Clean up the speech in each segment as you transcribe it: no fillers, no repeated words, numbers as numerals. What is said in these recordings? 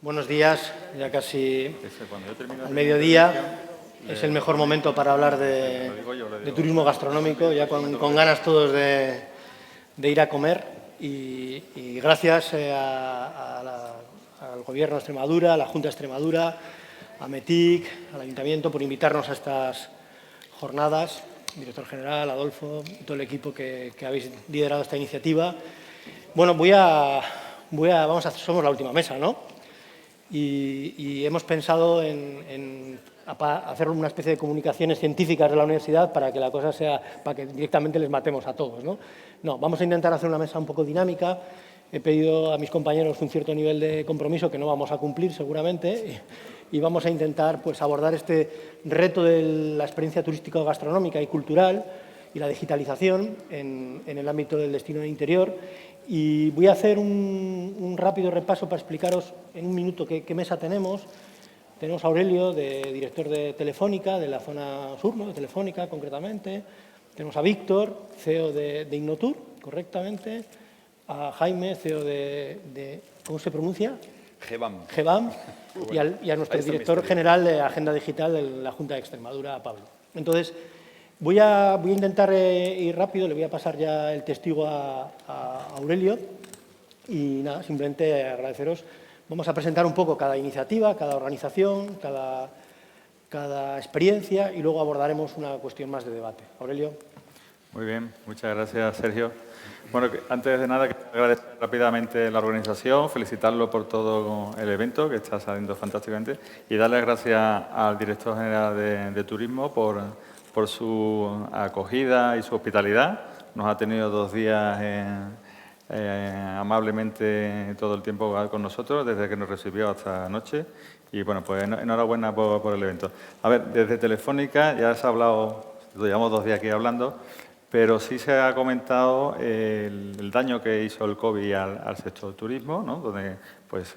Buenos días, ya casi al mediodía. Es el mejor momento para hablar de turismo gastronómico, ya con ganas todos de ir a comer. Y gracias al Gobierno de Extremadura, a la Junta de Extremadura, a METIC, al Ayuntamiento por invitarnos a estas jornadas. Director General, Adolfo y todo el equipo que habéis liderado esta iniciativa. Bueno, somos la última mesa, ¿no? Y hemos pensado en hacer una especie de comunicaciones científicas de la universidad para que la cosa sea, para que directamente les matemos a todos, ¿no? No, vamos a intentar hacer una mesa un poco dinámica. He pedido a mis compañeros un cierto nivel de compromiso que no vamos a cumplir seguramente y vamos a intentar pues, abordar este reto de la experiencia turística, gastronómica y cultural y la digitalización en el ámbito del destino interior. Y voy a hacer un rápido repaso para explicaros en un minuto qué mesa tenemos. Tenemos a Aurelio, director de Telefónica, de la zona sur, ¿no? De Telefónica concretamente. Tenemos a Víctor, CEO de Innotur, correctamente. A Jaime, CEO ¿cómo se pronuncia? GEBAM. GEBAM. Y a nuestro director general de Agenda Digital de la Junta de Extremadura, Pablo. Entonces, voy a intentar ir rápido, le voy a pasar ya el testigo a Aurelio y nada, simplemente agradeceros. Vamos a presentar un poco cada iniciativa, cada organización, cada experiencia y luego abordaremos una cuestión más de debate. Aurelio. Muy bien, muchas gracias, Sergio. Bueno, antes de nada, quiero agradecer rápidamente la organización, felicitarlo por todo el evento, que está saliendo fantásticamente, y darles gracias al director general de Turismo por su acogida y su hospitalidad. Nos ha tenido 2 días amablemente todo el tiempo con nosotros, desde que nos recibió hasta anoche. Y bueno, pues enhorabuena por el evento. A ver, desde Telefónica ya se ha hablado, llevamos 2 días aquí hablando, pero sí se ha comentado el daño que hizo el COVID al sector turismo, ¿no? Donde, pues,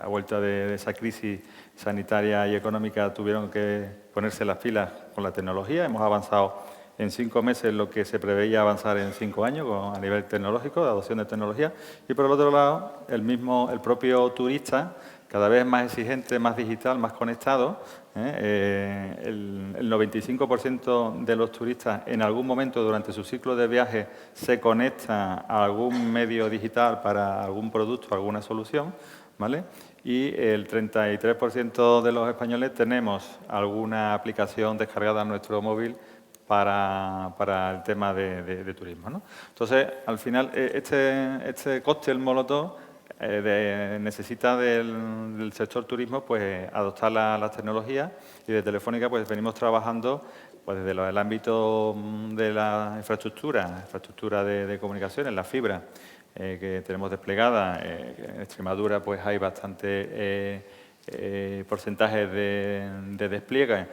a vuelta de esa crisis sanitaria y económica tuvieron que ponerse las pilas con la tecnología. Hemos avanzado en 5 meses lo que se preveía avanzar en 5 años a nivel tecnológico, de adopción de tecnología. Y por el otro lado, el propio turista, cada vez más exigente, más digital, más conectado. El 95% de los turistas en algún momento durante su ciclo de viaje se conecta a algún medio digital para algún producto, alguna solución, ¿vale? Y el 33% de los españoles tenemos alguna aplicación descargada en nuestro móvil para el tema de turismo, ¿no? Entonces, al final, este cóctel molotov necesita del sector turismo pues adoptar las tecnologías, y de Telefónica pues venimos trabajando pues desde el ámbito de la infraestructura de comunicaciones, la fibra que tenemos desplegada. En Extremadura pues hay bastante porcentaje de despliegue.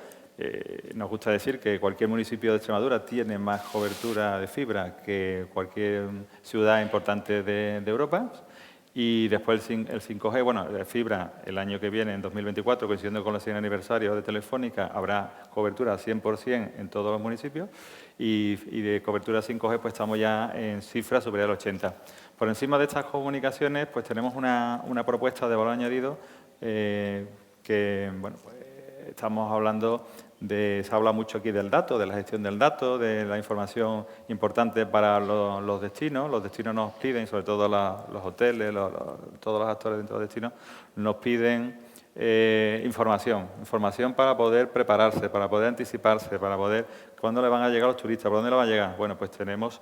Nos gusta decir que cualquier municipio de Extremadura tiene más cobertura de fibra que cualquier ciudad importante de Europa. Y después el 5G, bueno, la fibra el año que viene, en 2024, coincidiendo con el 100 aniversario de Telefónica, habrá cobertura 100% en todos los municipios, y de cobertura 5G pues estamos ya en cifras superiores al 80%. Por encima de estas comunicaciones pues tenemos una propuesta de valor añadido que, bueno, pues estamos hablando se habla mucho aquí del dato, de la gestión del dato, de la información importante para los destinos. Los destinos nos piden, sobre todo los hoteles, todos los actores dentro del destino, nos piden información para poder prepararse, para poder anticiparse, para poder, ¿cuándo le van a llegar los turistas? ¿Por dónde le van a llegar? Bueno, pues tenemos,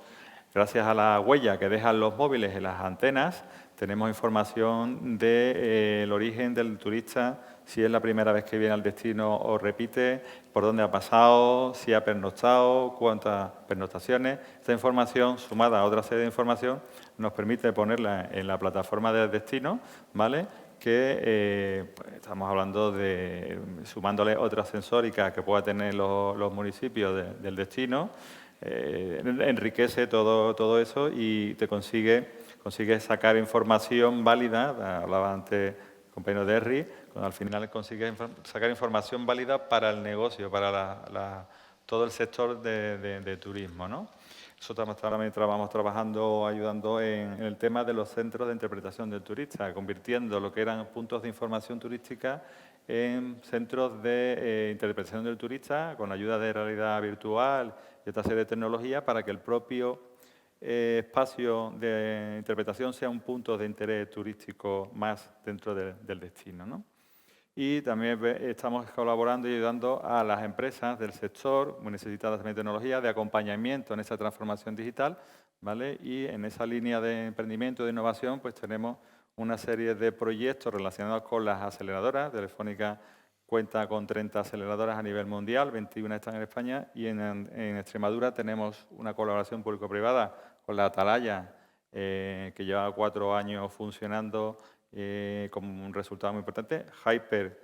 gracias a la huella que dejan los móviles en las antenas, tenemos información del origen del turista, si es la primera vez que viene al destino o repite, por dónde ha pasado, si ha pernoctado, cuántas pernoctaciones. Esta información, sumada a otra serie de información, nos permite ponerla en la plataforma del destino, ¿vale? Que pues estamos hablando de, sumándole otra sensórica que pueda tener los municipios del destino, enriquece todo eso y te consigue sacar información válida. Hablaba antes el compañero de Derry, al final consigue sacar información válida para el negocio, para todo el sector de turismo, ¿no? Nosotros también vamos trabajando, ayudando en el tema de los centros de interpretación del turista, convirtiendo lo que eran puntos de información turística en centros de interpretación del turista con ayuda de realidad virtual y esta serie de tecnologías para que el propio espacio de interpretación sea un punto de interés turístico más dentro del destino, ¿no? Y también estamos colaborando y ayudando a las empresas del sector, muy necesitadas también de tecnología, de acompañamiento en esa transformación digital, ¿vale? Y en esa línea de emprendimiento, de innovación, pues tenemos una serie de proyectos relacionados con las aceleradoras. Telefónica cuenta con 30 aceleradoras a nivel mundial, 21 están en España, y en Extremadura tenemos una colaboración público-privada con la Atalaya, que lleva 4 años funcionando, con un resultado muy importante. Hyper,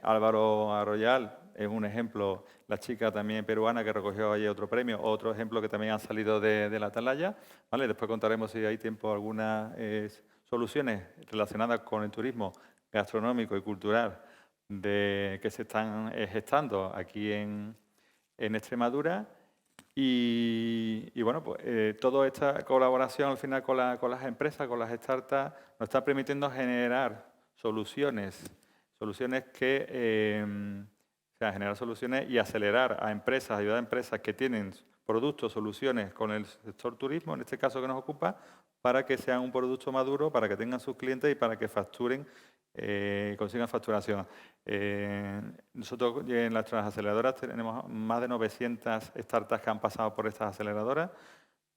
Álvaro Arroyal es un ejemplo, la chica también peruana que recogió ayer otro premio, otro ejemplo que también han salido de la Atalaya, ¿vale? Después contaremos, si hay tiempo, algunas soluciones relacionadas con el turismo gastronómico y cultural que se están gestando aquí en Extremadura. Y bueno, pues toda esta colaboración al final con las empresas, con las startups, nos está permitiendo generar soluciones que, generar soluciones y acelerar a empresas, ayudar a empresas que tienen productos, soluciones con el sector turismo, en este caso que nos ocupa, para que sean un producto maduro, para que tengan sus clientes y para que facturen, consigan facturación. Nosotros en las aceleradoras tenemos más de 900 startups que han pasado por estas aceleradoras.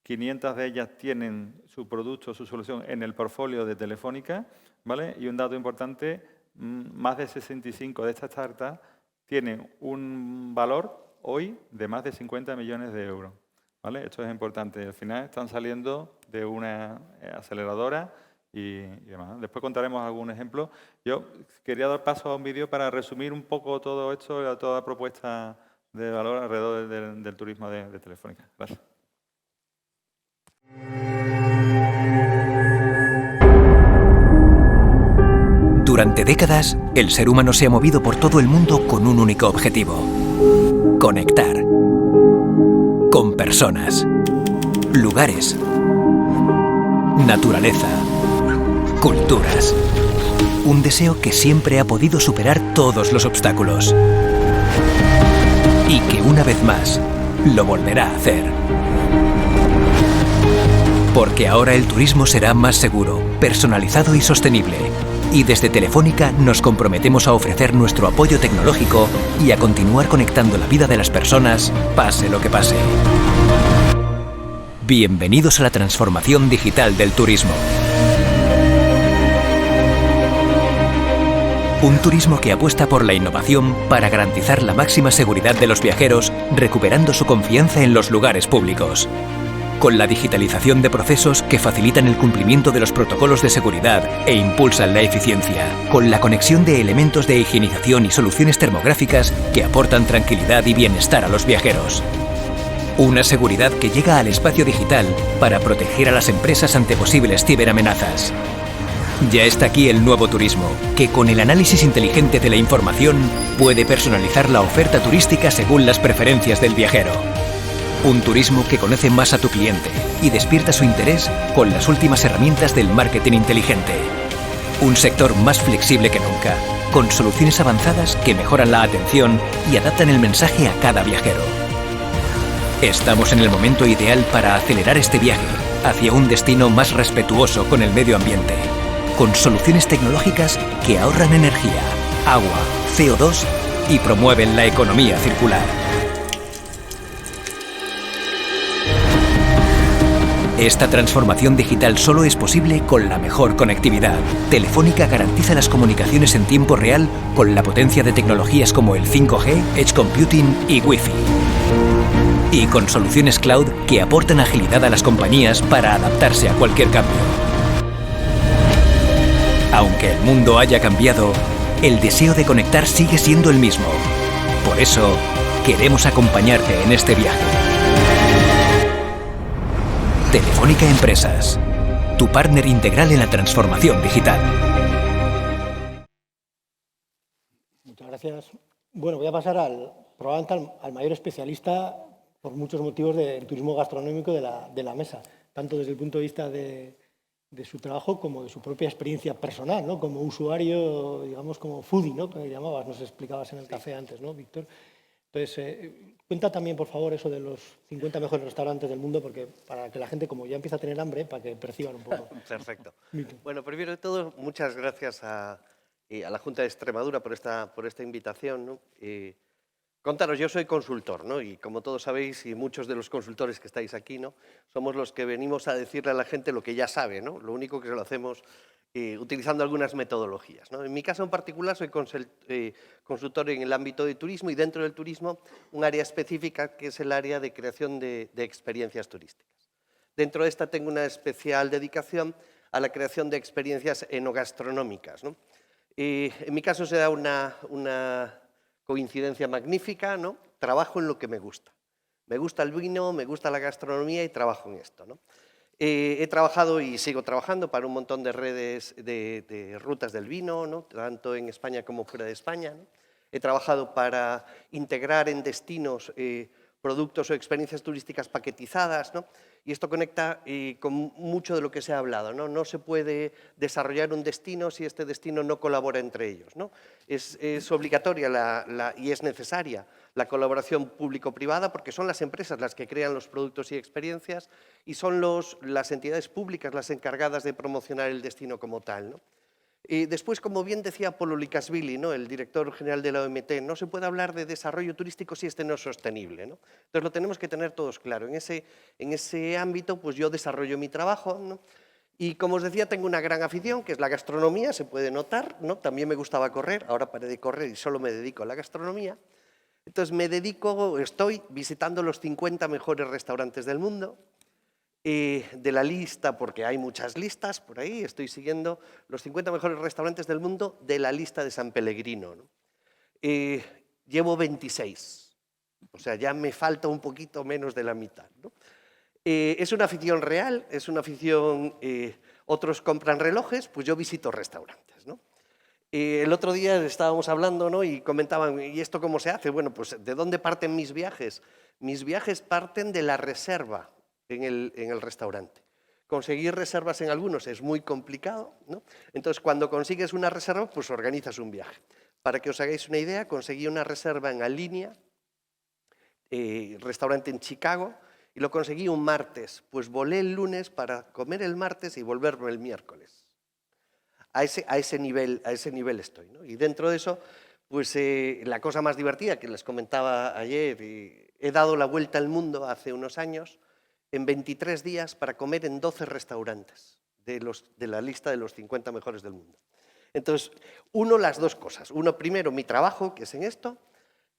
500 de ellas tienen su producto, su solución en el portfolio de Telefónica, ¿vale? Y un dato importante, más de 65 de estas startups tienen un valor hoy de más de 50 millones de euros, ¿vale? Esto es importante. Al final están saliendo de una aceleradora y demás. Después contaremos algún ejemplo. Yo quería dar paso a un vídeo para resumir un poco todo esto, toda la propuesta de valor alrededor del turismo de Telefónica. Gracias. Durante décadas, el ser humano se ha movido por todo el mundo con un único objetivo: conectar con personas, lugares, naturaleza, culturas. Un deseo que siempre ha podido superar todos los obstáculos y que una vez más lo volverá a hacer. Porque ahora el turismo será más seguro, personalizado y sostenible. Y desde Telefónica nos comprometemos a ofrecer nuestro apoyo tecnológico y a continuar conectando la vida de las personas, pase lo que pase. Bienvenidos a la transformación digital del turismo. Un turismo que apuesta por la innovación para garantizar la máxima seguridad de los viajeros, recuperando su confianza en los lugares públicos. Con la digitalización de procesos que facilitan el cumplimiento de los protocolos de seguridad e impulsan la eficiencia. Con la conexión de elementos de higienización y soluciones termográficas que aportan tranquilidad y bienestar a los viajeros. Una seguridad que llega al espacio digital para proteger a las empresas ante posibles ciberamenazas. Ya está aquí el nuevo turismo, que con el análisis inteligente de la información puede personalizar la oferta turística según las preferencias del viajero. Un turismo que conoce más a tu cliente y despierta su interés con las últimas herramientas del marketing inteligente. Un sector más flexible que nunca, con soluciones avanzadas que mejoran la atención y adaptan el mensaje a cada viajero. Estamos en el momento ideal para acelerar este viaje hacia un destino más respetuoso con el medio ambiente, con soluciones tecnológicas que ahorran energía, agua, CO2 y promueven la economía circular. Esta transformación digital solo es posible con la mejor conectividad. Telefónica garantiza las comunicaciones en tiempo real con la potencia de tecnologías como el 5G, Edge Computing y Wi-Fi. Y con soluciones cloud que aportan agilidad a las compañías para adaptarse a cualquier cambio. Aunque el mundo haya cambiado, el deseo de conectar sigue siendo el mismo. Por eso, queremos acompañarte en este viaje. Telefónica Empresas, tu partner integral en la transformación digital. Muchas gracias. Bueno, voy a pasar probablemente al mayor especialista por muchos motivos del turismo gastronómico de la mesa, tanto desde el punto de vista de su trabajo como de su propia experiencia personal, ¿no? Como usuario, digamos, como foodie, ¿no? Que llamabas, nos explicabas en el café antes, ¿no, Víctor? Entonces, cuenta también, por favor, eso de los 50 mejores restaurantes del mundo, porque para que la gente, como ya empieza a tener hambre, para que perciban un poco. Perfecto. Bueno, primero de todo, muchas gracias a la Junta de Extremadura por esta invitación, ¿no? Contaros, yo soy consultor, ¿no? Y como todos sabéis, y muchos de los consultores que estáis aquí, ¿no? Somos los que venimos a decirle a la gente lo que ya sabe, ¿no? Lo único que se lo hacemos utilizando algunas metodologías, ¿no? En mi caso en particular soy consultor en el ámbito de turismo y dentro del turismo un área específica que es el área de creación de experiencias turísticas. Dentro de esta tengo una especial dedicación a la creación de experiencias enogastronómicas, ¿no? En mi caso se da una coincidencia magnífica, ¿no? Trabajo en lo que me gusta. Me gusta el vino, me gusta la gastronomía y trabajo en esto, ¿no? He trabajado y sigo trabajando para un montón de redes de rutas del vino, ¿no? Tanto en España como fuera de España, ¿no? He trabajado para integrar en destinos productos o experiencias turísticas paquetizadas, ¿no? Y esto conecta con mucho de lo que se ha hablado, ¿no? No se puede desarrollar un destino si este destino no colabora entre ellos, ¿no? Es obligatoria y es necesaria la colaboración público-privada porque son las empresas las que crean los productos y experiencias y son las entidades públicas las encargadas de promocionar el destino como tal, ¿no? Y después, como bien decía Polo Lukashvili, ¿no? El director general de la OMT, no se puede hablar de desarrollo turístico si este no es sostenible, ¿no? Entonces lo tenemos que tener todos claro. En ese ámbito, pues yo desarrollo mi trabajo, ¿no? Y como os decía, tengo una gran afición, que es la gastronomía, se puede notar, ¿no? También me gustaba correr, ahora paré de correr y solo me dedico a la gastronomía. Entonces estoy visitando los 50 mejores restaurantes del mundo. De la lista, porque hay muchas listas por ahí, estoy siguiendo los 50 mejores restaurantes del mundo de la lista de San Pellegrino, ¿no? Llevo 26, o sea, ya me falta un poquito menos de la mitad, ¿no? Es una afición real, es una afición, otros compran relojes, pues yo visito restaurantes, ¿no? El otro día estábamos hablando, ¿no? Y comentaban, ¿y esto cómo se hace? Bueno, pues ¿de dónde parten mis viajes? Mis viajes parten de la reserva en el restaurante. Conseguir reservas en algunos es muy complicado, ¿no? Entonces, cuando consigues una reserva, pues organizas un viaje. Para que os hagáis una idea, conseguí una reserva en Alinea, restaurante en Chicago, y lo conseguí un martes. Pues volé el lunes para comer el martes y volverme el miércoles. A ese nivel estoy, ¿no? Y dentro de eso, pues la cosa más divertida que les comentaba ayer, he dado la vuelta al mundo hace unos años, en 23 días para comer en 12 restaurantes de la lista de los 50 mejores del mundo. Entonces, las dos cosas. Uno, primero, mi trabajo, que es en esto,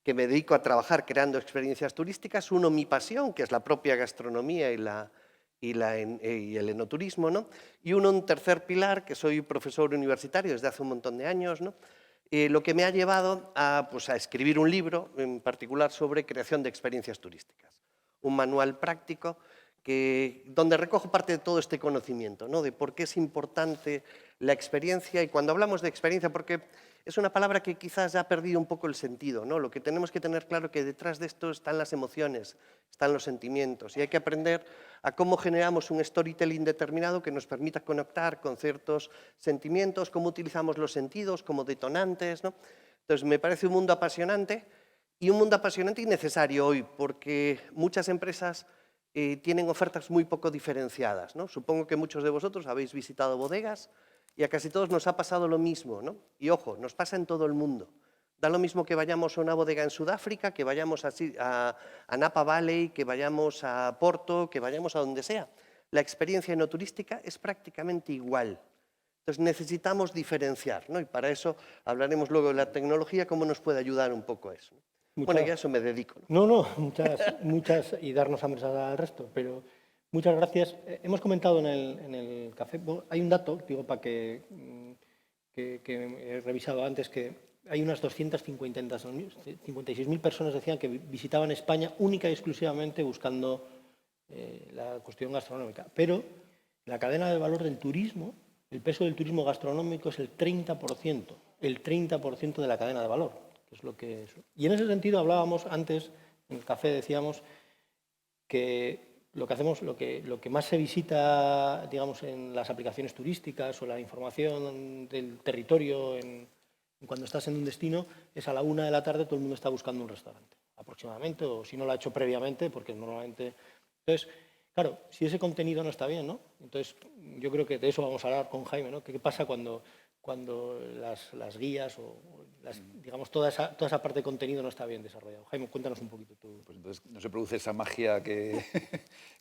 que me dedico a trabajar creando experiencias turísticas. Uno, mi pasión, que es la propia gastronomía y el enoturismo, ¿no? Y un tercer pilar, que soy profesor universitario desde hace un montón de años, ¿no? Lo que me ha llevado a escribir un libro, en particular sobre creación de experiencias turísticas. Un manual práctico donde recojo parte de todo este conocimiento, ¿no? De por qué es importante la experiencia. Y cuando hablamos de experiencia, porque es una palabra que quizás ya ha perdido un poco el sentido, ¿no? Lo que tenemos que tener claro es que detrás de esto están las emociones, están los sentimientos, y hay que aprender a cómo generamos un storytelling determinado que nos permita conectar con ciertos sentimientos, cómo utilizamos los sentidos como detonantes, ¿no? Entonces, me parece un mundo apasionante y necesario hoy, porque muchas empresas tienen ofertas muy poco diferenciadas, ¿no? Supongo que muchos de vosotros habéis visitado bodegas y a casi todos nos ha pasado lo mismo, ¿no? Y ojo, nos pasa en todo el mundo. Da lo mismo que vayamos a una bodega en Sudáfrica, que vayamos a Napa Valley, que vayamos a Porto, que vayamos a donde sea. La experiencia enoturística es prácticamente igual. Entonces necesitamos diferenciar, ¿no? Y para eso hablaremos luego de la tecnología, cómo nos puede ayudar un poco eso. Bueno, ya a eso me dedico, ¿no? No, muchas, y darnos hambre al resto, pero muchas gracias. Hemos comentado en el café, hay un dato, digo, para que he revisado antes, que hay unas 256.000 personas decían que visitaban España única y exclusivamente buscando la cuestión gastronómica, pero la cadena de valor del turismo, el peso del turismo gastronómico es el 30% de la cadena de valor. Es lo que es. Y en ese sentido hablábamos antes, en el café decíamos que lo que hacemos, lo que más se visita, digamos, en las aplicaciones turísticas o la información del territorio cuando estás en un destino, es a la 1 de la tarde todo el mundo está buscando un restaurante, aproximadamente, o si no lo ha hecho previamente, porque normalmente... Entonces, claro, si ese contenido no está bien, ¿no? Entonces, yo creo que de eso vamos a hablar con Jaime, ¿no? ¿Qué pasa cuando las guías o digamos, toda esa parte de contenido no está bien desarrollado? Jaime, cuéntanos un poquito tú. Pues entonces no se produce esa magia que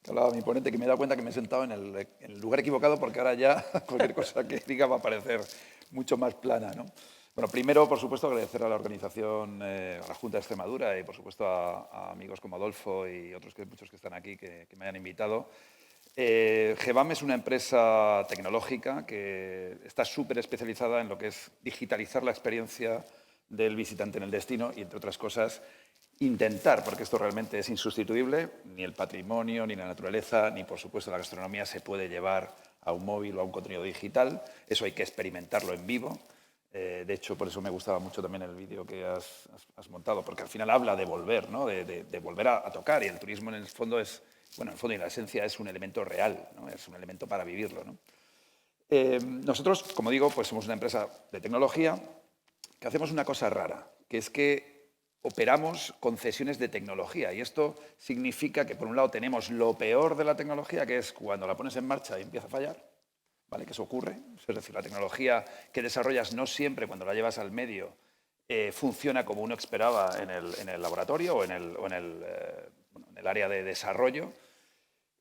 hablaba mi ponente, que me he dado cuenta que me he sentado en el lugar equivocado, porque ahora ya cualquier cosa que diga va a parecer mucho más plana, ¿no? Bueno, primero, por supuesto, agradecer a la organización, a la Junta de Extremadura y, por supuesto, a amigos como Adolfo y otros muchos que están aquí que me hayan invitado. GEVAM es una empresa tecnológica que está súper especializada en lo que es digitalizar la experiencia del visitante en el destino y, entre otras cosas, intentar, porque esto realmente es insustituible, ni el patrimonio, ni la naturaleza, ni, por supuesto, la gastronomía se puede llevar a un móvil o a un contenido digital. Eso hay que experimentarlo en vivo. De hecho, por eso me gustaba mucho también el vídeo que has montado, porque al final habla de volver, ¿no? de volver a tocar, y el turismo en el fondo es... Bueno, en el fondo y en la esencia es un elemento real, ¿no? Es un elemento para vivirlo, ¿no? Nosotros, como digo, pues somos una empresa de tecnología que hacemos una cosa rara, que es que operamos concesiones de tecnología. Y esto significa que, por un lado, tenemos lo peor de la tecnología, que es cuando la pones en marcha y empieza a fallar, ¿vale? Que eso ocurre. Es decir, la tecnología que desarrollas no siempre, cuando la llevas al medio, funciona como uno esperaba en el laboratorio o en el área de desarrollo.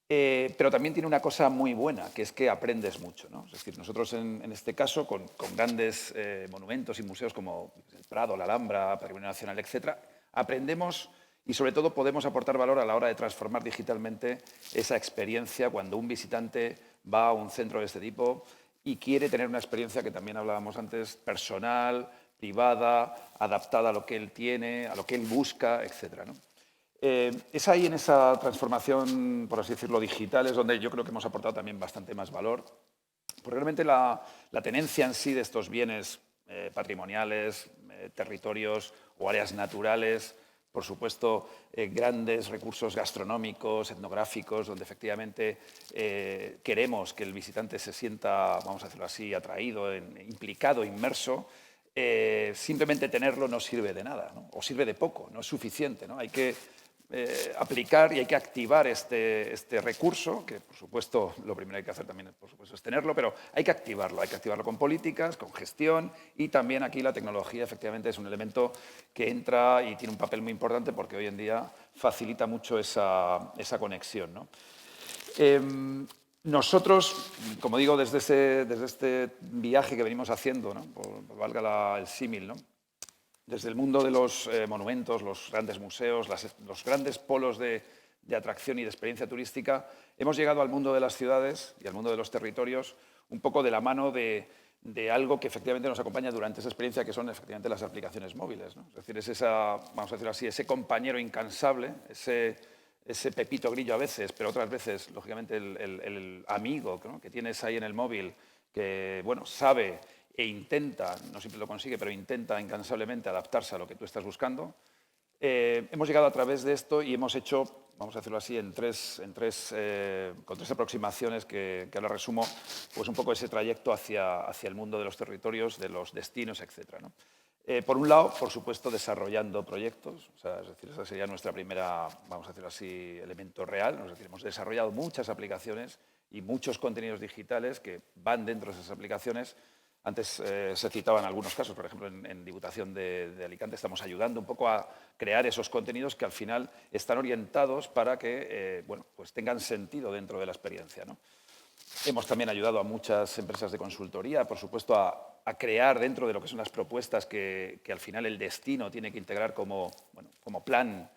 Pero también tiene una cosa muy buena, que es que aprendes mucho, ¿no? Es decir, nosotros en este caso, con grandes monumentos y museos como el Prado, la Alhambra, Patrimonio Nacional, etc., aprendemos y sobre todo podemos aportar valor a la hora de transformar digitalmente esa experiencia cuando un visitante va a un centro de este tipo y quiere tener una experiencia que también hablábamos antes, personal, privada, adaptada a lo que él tiene, a lo que él busca, etc., ¿no? Es ahí, en esa transformación, por así decirlo, digital, es donde yo creo que hemos aportado también bastante más valor. Porque realmente la tenencia en sí de estos bienes patrimoniales, territorios o áreas naturales, por supuesto, grandes recursos gastronómicos, etnográficos, donde efectivamente queremos que el visitante se sienta, vamos a decirlo así, atraído, implicado, inmerso. Simplemente tenerlo no sirve de nada, ¿no? O sirve de poco, no es suficiente, ¿no? Hay que aplicar y hay que activar este recurso, que por supuesto lo primero que hay que hacer también por supuesto es tenerlo, pero hay que activarlo con políticas, con gestión, y también aquí la tecnología efectivamente es un elemento que entra y tiene un papel muy importante porque hoy en día facilita mucho esa conexión, ¿no? Nosotros, como digo, desde este viaje que venimos haciendo, ¿no? Valga el símil, ¿no? Desde el mundo de los monumentos, los grandes museos, los grandes polos de atracción y de experiencia turística, hemos llegado al mundo de las ciudades y al mundo de los territorios un poco de la mano de algo que efectivamente nos acompaña durante esa experiencia, que son efectivamente las aplicaciones móviles, ¿no? Es decir, es vamos a decirlo así, ese compañero incansable, ese pepito grillo a veces, pero otras veces, lógicamente, el amigo, ¿no? Que tienes ahí en el móvil, que bueno, sabe e intenta, no siempre lo consigue, pero intenta incansablemente adaptarse a lo que tú estás buscando. Hemos llegado a través de esto y hemos hecho, vamos a decirlo así, con tres aproximaciones que ahora resumo, pues un poco ese trayecto hacia el mundo de los territorios, de los destinos, etc., ¿no? Por un lado, por supuesto, desarrollando proyectos, o sea, es decir, esa sería nuestra primera, vamos a decirlo así, elemento real. Es decir, hemos desarrollado muchas aplicaciones y muchos contenidos digitales que van dentro de esas aplicaciones. Antes se citaban algunos casos, por ejemplo, en Diputación de Alicante estamos ayudando un poco a crear esos contenidos que al final están orientados para que bueno, pues tengan sentido dentro de la experiencia, ¿no? Hemos también ayudado a muchas empresas de consultoría, por supuesto, a crear dentro de lo que son las propuestas que al final el destino tiene que integrar como plan,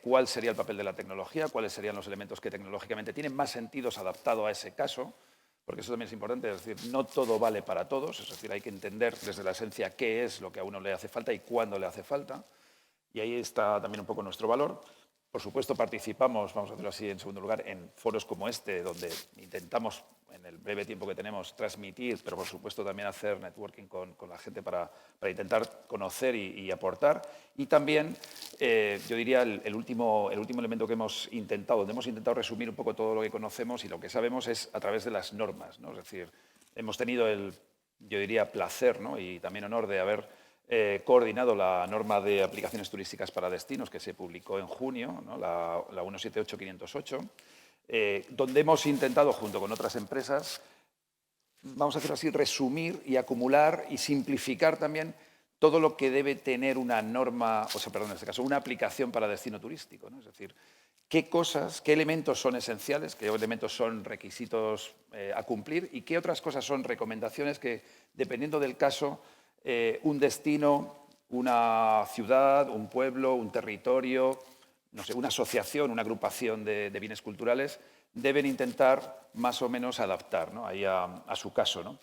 cuál sería el papel de la tecnología, cuáles serían los elementos que tecnológicamente tienen más sentido adaptado a ese caso. Porque eso también es importante, es decir, no todo vale para todos, es decir, hay que entender desde la esencia qué es lo que a uno le hace falta y cuándo le hace falta, y ahí está también un poco nuestro valor. Por supuesto, participamos, vamos a decirlo así, en segundo lugar, en foros como este, donde intentamos, en el breve tiempo que tenemos, transmitir, pero por supuesto también hacer networking con la gente para intentar conocer y aportar. Y también, yo diría, el último elemento que hemos intentado, donde hemos intentado resumir un poco todo lo que conocemos y lo que sabemos es a través de las normas, ¿no? Es decir, hemos tenido yo diría, placer, ¿no? Y también honor de haber coordinado la norma de aplicaciones turísticas para destinos que se publicó en junio, ¿no? la 178508, donde hemos intentado, junto con otras empresas, vamos a hacerlo así, resumir y acumular y simplificar también todo lo que debe tener una norma, en este caso, una aplicación para destino turístico, ¿no? Es decir, qué elementos son esenciales, qué elementos son requisitos a cumplir y qué otras cosas son recomendaciones que, dependiendo del caso, un destino, una ciudad, un pueblo, un territorio, no sé, una asociación, una agrupación de bienes culturales, deben intentar más o menos adaptar, ¿no? Ahí a su caso, ¿no?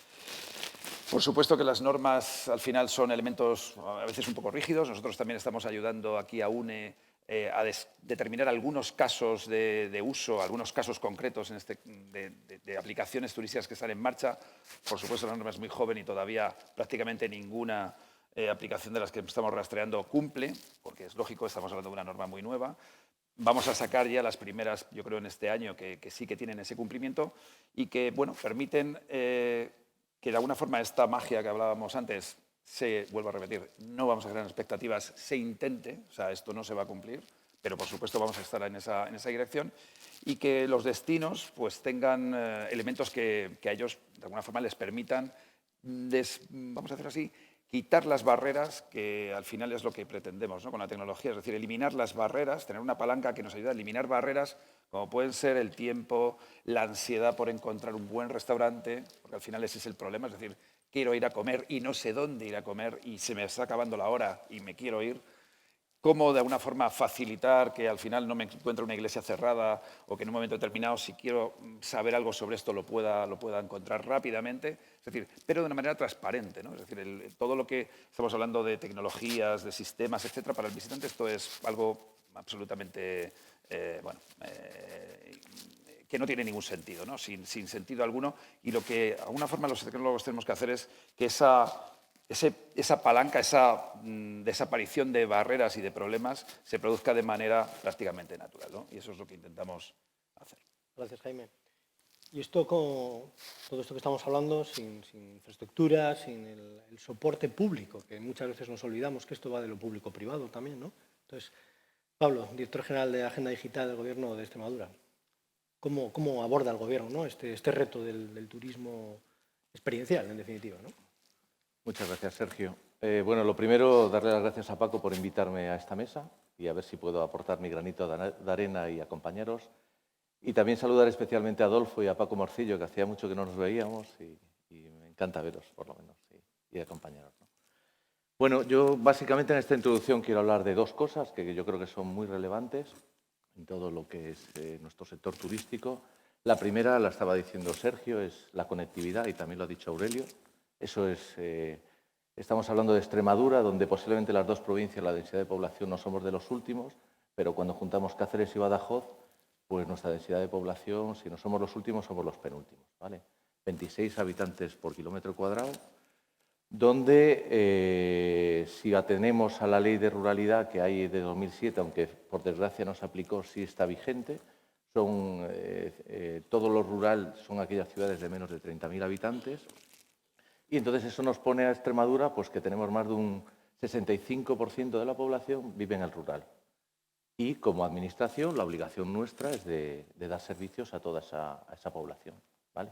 Por supuesto que las normas al final son elementos a veces un poco rígidos. Nosotros también estamos ayudando aquí a UNE a determinar algunos casos de uso, algunos casos concretos de aplicaciones turísticas que están en marcha. Por supuesto, la norma es muy joven y todavía prácticamente ninguna aplicación de las que estamos rastreando cumple, porque es lógico, estamos hablando de una norma muy nueva. Vamos a sacar ya las primeras, yo creo, en este año que sí que tienen ese cumplimiento y que, bueno, permiten que de alguna forma esta magia que hablábamos antes vuelvo a repetir, no vamos a crear expectativas, se intente, o sea, esto no se va a cumplir, pero por supuesto vamos a estar en esa dirección y que los destinos pues tengan elementos que a ellos de alguna forma les permitan, vamos a hacer así, quitar las barreras, que al final es lo que pretendemos, ¿no? Con la tecnología, es decir, eliminar las barreras, tener una palanca que nos ayude a eliminar barreras como pueden ser el tiempo, la ansiedad por encontrar un buen restaurante, porque al final ese es el problema, es decir, quiero ir a comer y no sé dónde ir a comer y se me está acabando la hora y me quiero ir. Cómo de alguna forma facilitar que al final no me encuentre una iglesia cerrada o que en un momento determinado, si quiero saber algo sobre esto, lo pueda encontrar rápidamente. Es decir, pero de una manera transparente, ¿no? Es decir, todo lo que estamos hablando de tecnologías, de sistemas, etcétera, para el visitante esto es algo absolutamente, que no tiene ningún sentido, ¿no? Sin sentido alguno. Y lo que de alguna forma los tecnólogos tenemos que hacer es que esa palanca, esa desaparición de barreras y de problemas se produzca de manera prácticamente natural, ¿no? Y eso es lo que intentamos hacer. Gracias, Jaime. Y esto, todo esto que estamos hablando, sin infraestructura, sin el soporte público, que muchas veces nos olvidamos que esto va de lo público-privado también, ¿no? Entonces, Pablo, director general de Agenda Digital del Gobierno de Extremadura, ¿cómo aborda el Gobierno, ¿no? este reto del turismo experiencial, en definitiva, ¿no? Muchas gracias, Sergio. Bueno, lo primero, darle las gracias a Paco por invitarme a esta mesa y a ver si puedo aportar mi granito de arena y acompañaros. Y también saludar especialmente a Adolfo y a Paco Morcillo, que hacía mucho que no nos veíamos y me encanta veros, por lo menos, y acompañaros, ¿no? Bueno, yo básicamente en esta introducción quiero hablar de dos cosas que yo creo que son muy relevantes en todo lo que es nuestro sector turístico. La primera, la estaba diciendo Sergio, es la conectividad y también lo ha dicho Aurelio. Eso es, estamos hablando de Extremadura, donde posiblemente las dos provincias, la densidad de población no somos de los últimos, pero cuando juntamos Cáceres y Badajoz, pues nuestra densidad de población, si no somos los últimos, somos los penúltimos, ¿vale? 26 habitantes por kilómetro cuadrado, donde si atenemos a la ley de ruralidad que hay de 2007, aunque por desgracia no se aplicó, sí está vigente, todo lo rural son aquellas ciudades de menos de 30.000 habitantes. Y entonces eso nos pone a Extremadura, pues que tenemos más de un 65% de la población vive en el rural. Y como administración, la obligación nuestra es de dar servicios a toda esa población, ¿vale?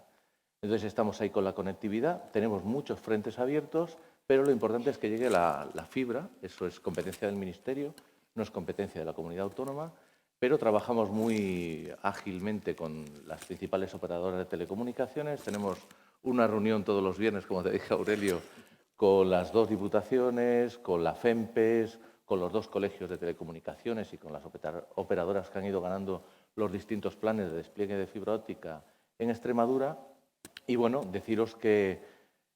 Entonces estamos ahí con la conectividad, tenemos muchos frentes abiertos, pero lo importante es que llegue la fibra, eso es competencia del Ministerio, no es competencia de la comunidad autónoma, pero trabajamos muy ágilmente con las principales operadoras de telecomunicaciones. Tenemos una reunión todos los viernes, como te dije, Aurelio, con las dos diputaciones, con la FEMPES, con los dos colegios de telecomunicaciones y con las operadoras que han ido ganando los distintos planes de despliegue de fibra óptica en Extremadura. Y bueno, deciros que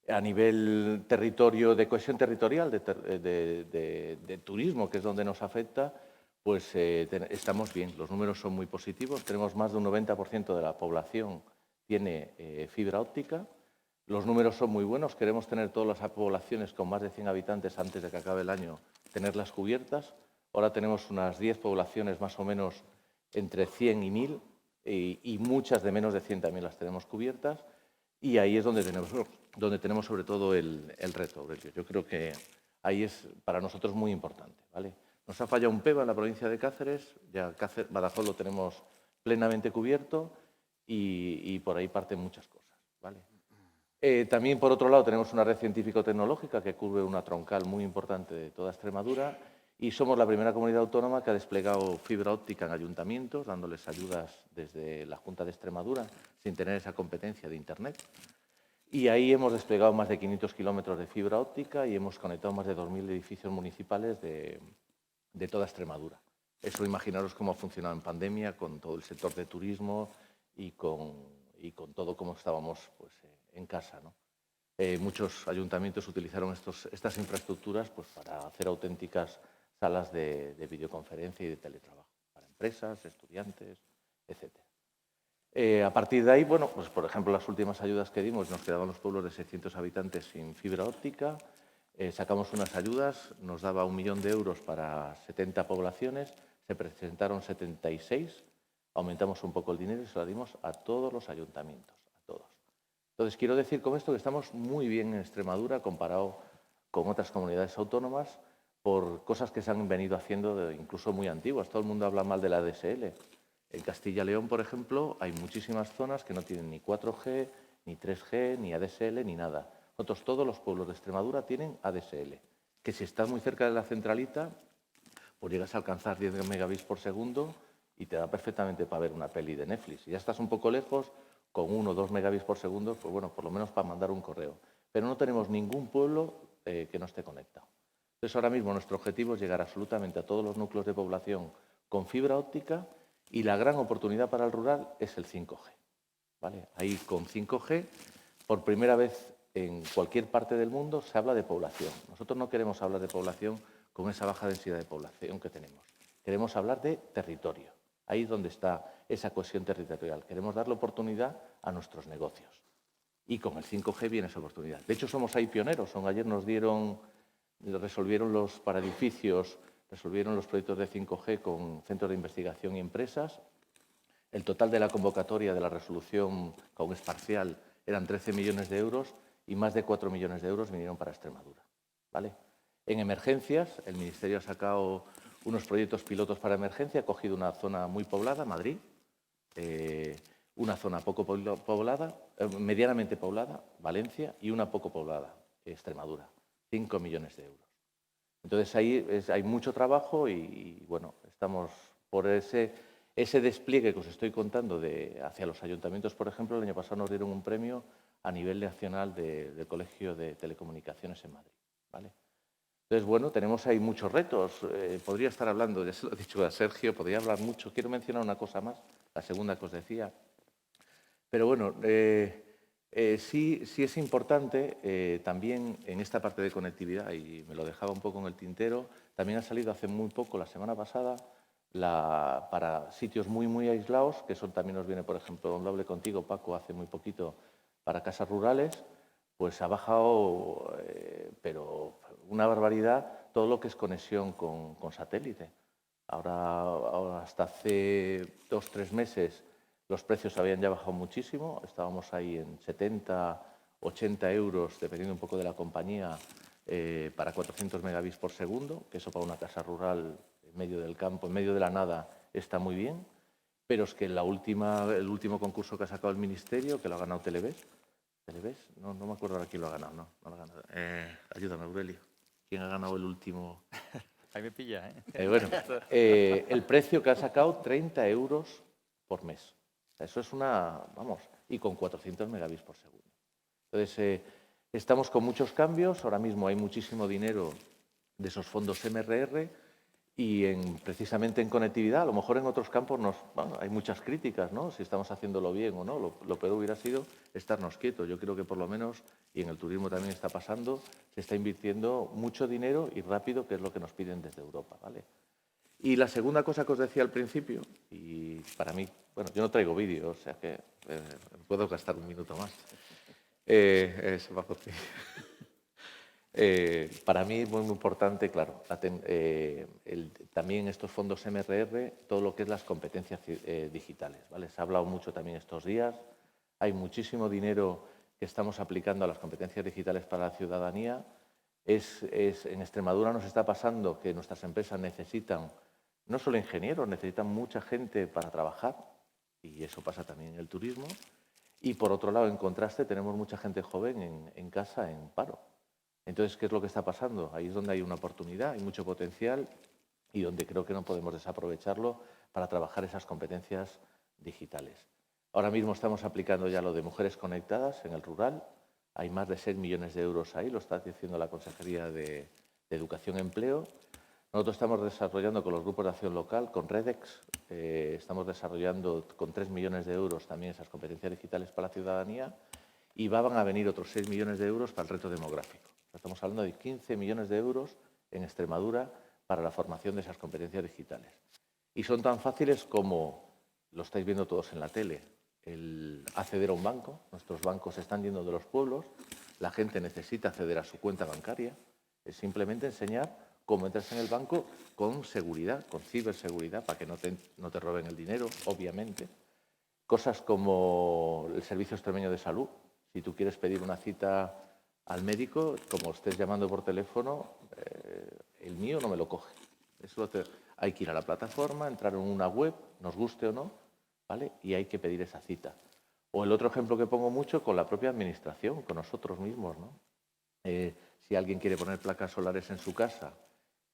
a nivel territorio, de cohesión territorial, de turismo, que es donde nos afecta, pues estamos bien. Los números son muy positivos. Tenemos más de un 90% de la población tiene fibra óptica. Los números son muy buenos. Queremos tener todas las poblaciones con más de 100 habitantes antes de que acabe el año, tenerlas cubiertas. Ahora tenemos unas 10 poblaciones más o menos entre 100 y 1000 y muchas de menos de 100 también las tenemos cubiertas. Y ahí es donde tenemos sobre todo el reto, Aurelio. Yo creo que ahí es para nosotros muy importante, ¿vale? Nos ha fallado un PEVA en la provincia de Cáceres, ya Badajoz lo tenemos plenamente cubierto y por ahí parten muchas cosas, ¿vale? También, por otro lado, tenemos una red científico-tecnológica que cubre una troncal muy importante de toda Extremadura y somos la primera comunidad autónoma que ha desplegado fibra óptica en ayuntamientos, dándoles ayudas desde la Junta de Extremadura sin tener esa competencia de Internet. Y ahí hemos desplegado más de 500 kilómetros de fibra óptica y hemos conectado más de 2.000 edificios municipales de toda Extremadura. Eso imaginaros cómo ha funcionado en pandemia con todo el sector de turismo y con todo como estábamos pues, en casa, ¿no? Muchos ayuntamientos utilizaron estas infraestructuras pues, para hacer auténticas salas de videoconferencia y de teletrabajo para empresas, estudiantes, etc. A partir de ahí, bueno, pues, por ejemplo, las últimas ayudas que dimos, nos quedaban los pueblos de 600 habitantes sin fibra óptica. Sacamos unas ayudas, nos daba 1 millón de euros para 70 poblaciones, se presentaron 76, aumentamos un poco el dinero y se lo dimos a todos los ayuntamientos, a todos. Entonces, quiero decir con esto que estamos muy bien en Extremadura comparado con otras comunidades autónomas por cosas que se han venido haciendo incluso muy antiguas. Todo el mundo habla mal de la ADSL. En Castilla y León, por ejemplo, hay muchísimas zonas que no tienen ni 4G, ni 3G, ni ADSL, ni nada. Nosotros, todos los pueblos de Extremadura tienen ADSL, que si estás muy cerca de la centralita, pues llegas a alcanzar 10 megabits por segundo y te da perfectamente para ver una peli de Netflix. Si ya estás un poco lejos, con 1 o 2 megabits por segundo, pues bueno, por lo menos para mandar un correo. Pero no tenemos ningún pueblo que no esté conectado. Entonces, ahora mismo nuestro objetivo es llegar absolutamente a todos los núcleos de población con fibra óptica y la gran oportunidad para el rural es el 5G. ¿Vale? Ahí con 5G, por primera vez en cualquier parte del mundo se habla de población. Nosotros no queremos hablar de población con esa baja densidad de población que tenemos. Queremos hablar de territorio. Ahí es donde está esa cohesión territorial. Queremos darle oportunidad a nuestros negocios. Y con el 5G viene esa oportunidad. De hecho, somos ahí pioneros. Ayer nos resolvieron los para edificios, resolvieron los proyectos de 5G con centros de investigación y empresas. El total de la convocatoria de la resolución, que aún es parcial, eran 13 millones de euros y más de 4 millones de euros vinieron para Extremadura, ¿vale? En emergencias, el Ministerio ha sacado unos proyectos pilotos para emergencia, ha cogido una zona muy poblada, Madrid, una zona poco poblada, medianamente poblada, Valencia, y una poco poblada, Extremadura, 5 millones de euros. Entonces, ahí hay mucho trabajo y bueno, estamos por ese despliegue que os estoy contando hacia los ayuntamientos, por ejemplo. El año pasado nos dieron un premio a nivel nacional del Colegio de Telecomunicaciones en Madrid, ¿vale? Entonces, bueno, tenemos ahí muchos retos. Podría estar hablando, ya se lo he dicho a Sergio, podría hablar mucho. Quiero mencionar una cosa más, la segunda que os decía. Pero bueno, sí es importante también en esta parte de conectividad, y me lo dejaba un poco en el tintero, también ha salido hace muy poco, la semana pasada, para sitios muy aislados, que eso también nos viene, por ejemplo, donde hablé contigo, Paco, hace muy poquito, para casas rurales, pues ha bajado, pero una barbaridad, todo lo que es conexión con satélite. Ahora hasta hace 2 o 3 meses los precios habían ya bajado muchísimo, estábamos ahí en 70, 80 euros, dependiendo un poco de la compañía, para 400 megabits por segundo, que eso para una casa rural en medio del campo, en medio de la nada, está muy bien, pero es que el último concurso que ha sacado el Ministerio, que lo ha ganado Televes, no me acuerdo ahora quién lo ha ganado, no lo ha ganado. Ayúdame, Aurelio, ¿quién ha ganado el último? Ahí me pilla, ¿eh? Bueno, el precio que ha sacado, 30 euros por mes. Eso es vamos, y con 400 megabits por segundo. Entonces, estamos con muchos cambios. Ahora mismo hay muchísimo dinero de esos fondos MRR y precisamente en conectividad. A lo mejor en otros campos hay muchas críticas, ¿no? Si estamos haciéndolo bien o no. Lo peor hubiera sido estarnos quietos. Yo creo que por lo menos, y en el turismo también está pasando, se está invirtiendo mucho dinero y rápido, que es lo que nos piden desde Europa, ¿vale? Y la segunda cosa que os decía al principio, y para mí, bueno, yo no traigo vídeo, o sea que puedo gastar un minuto más. Para mí es muy importante, claro, también estos fondos MRR, todo lo que es las competencias digitales, ¿vale? Se ha hablado mucho también estos días, hay muchísimo dinero que estamos aplicando a las competencias digitales para la ciudadanía. En Extremadura nos está pasando que nuestras empresas necesitan no solo ingenieros, necesitan mucha gente para trabajar, y eso pasa también en el turismo. Y por otro lado, en contraste, tenemos mucha gente joven en casa en paro. Entonces, ¿qué es lo que está pasando? Ahí es donde hay una oportunidad, hay mucho potencial y donde creo que no podemos desaprovecharlo para trabajar esas competencias digitales. Ahora mismo estamos aplicando ya lo de mujeres conectadas en el rural. Hay más de 6 millones de euros ahí, lo está diciendo la Consejería de Educación y Empleo. Nosotros estamos desarrollando con los grupos de acción local, con Redex, estamos desarrollando con 3 millones de euros también esas competencias digitales para la ciudadanía y van a venir otros 6 millones de euros para el reto demográfico. Estamos hablando de 15 millones de euros en Extremadura para la formación de esas competencias digitales. Y son tan fáciles como, lo estáis viendo todos en la tele, el acceder a un banco. Nuestros bancos se están yendo de los pueblos, la gente necesita acceder a su cuenta bancaria. Es simplemente enseñar cómo entras en el banco con seguridad, con ciberseguridad, para que no te roben el dinero, obviamente. Cosas como el Servicio Extremeño de Salud. Si tú quieres pedir una cita al médico, como estés llamando por teléfono, el mío no me lo coge. Hay que ir a la plataforma, entrar en una web, nos guste o no, ¿vale? Y hay que pedir esa cita. O el otro ejemplo que pongo mucho con la propia administración, con nosotros mismos, ¿no? Si alguien quiere poner placas solares en su casa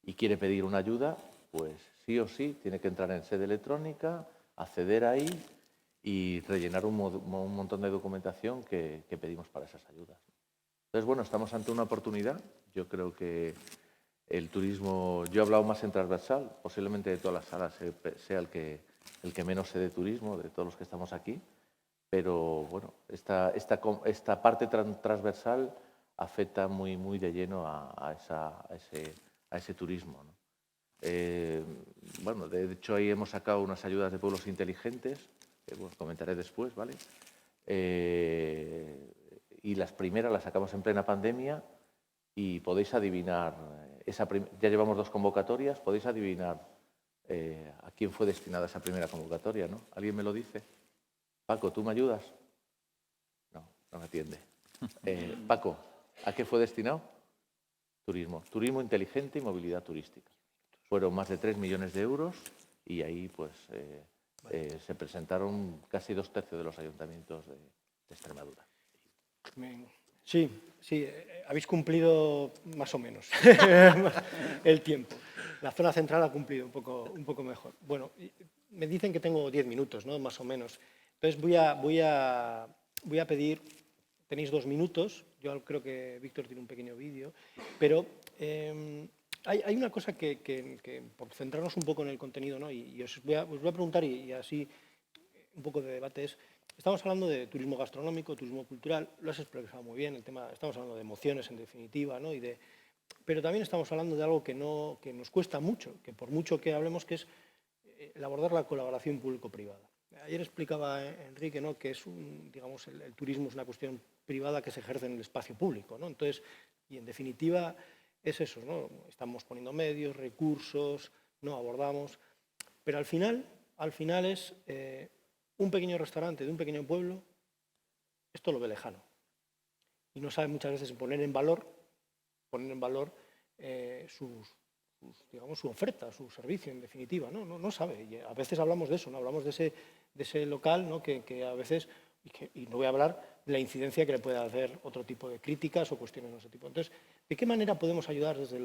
y quiere pedir una ayuda, pues sí o sí tiene que entrar en sede electrónica, acceder ahí y rellenar un montón de documentación que pedimos para esas ayudas. Entonces, bueno, estamos ante una oportunidad. Yo creo que el turismo, yo he hablado más en transversal, posiblemente de todas las salas sea el que menos sé de turismo, de todos los que estamos aquí, pero bueno, esta parte transversal afecta muy de lleno a ese turismo, ¿no? Bueno, de hecho ahí hemos sacado unas ayudas de pueblos inteligentes, que os comentaré después, ¿vale? Y las primeras las sacamos en plena pandemia y podéis adivinar, ya llevamos 2 convocatorias, podéis adivinar a quién fue destinada esa primera convocatoria, ¿no? ¿Alguien me lo dice? Paco, ¿tú me ayudas? No me atiende. Paco, ¿a qué fue destinado? Turismo inteligente y movilidad turística. Fueron más de 3 millones de euros y ahí pues se presentaron casi 2/3 de los ayuntamientos de Extremadura. Sí, habéis cumplido más o menos el tiempo. La zona central ha cumplido un poco mejor. Bueno, me dicen que tengo 10 minutos, ¿no? Más o menos. Entonces voy a pedir, tenéis 2 minutos, yo creo que Víctor tiene un pequeño vídeo, pero hay una cosa que por centrarnos un poco en el contenido, ¿no? Y os voy a preguntar y así un poco de debate es, estamos hablando de turismo gastronómico, turismo cultural, lo has expresado muy bien, estamos hablando de emociones en definitiva, ¿no? Pero también estamos hablando de algo que nos cuesta mucho, que por mucho que hablemos, que es el abordar la colaboración público-privada. Ayer explicaba Enrique, ¿no?, que es digamos, el turismo es una cuestión privada que se ejerce en el espacio público, ¿no? Entonces, y en definitiva es eso, ¿no? Estamos poniendo medios, recursos, no abordamos, pero al final es un pequeño restaurante de un pequeño pueblo, esto lo ve lejano y no sabe muchas veces poner en valor su oferta, su servicio, en definitiva, no sabe. Y a veces hablamos de eso, ¿no? Hablamos de ese local, ¿no?, que a veces, y no voy a hablar de la incidencia que le puede hacer otro tipo de críticas o cuestiones de ese tipo. Entonces, ¿de qué manera podemos ayudar desde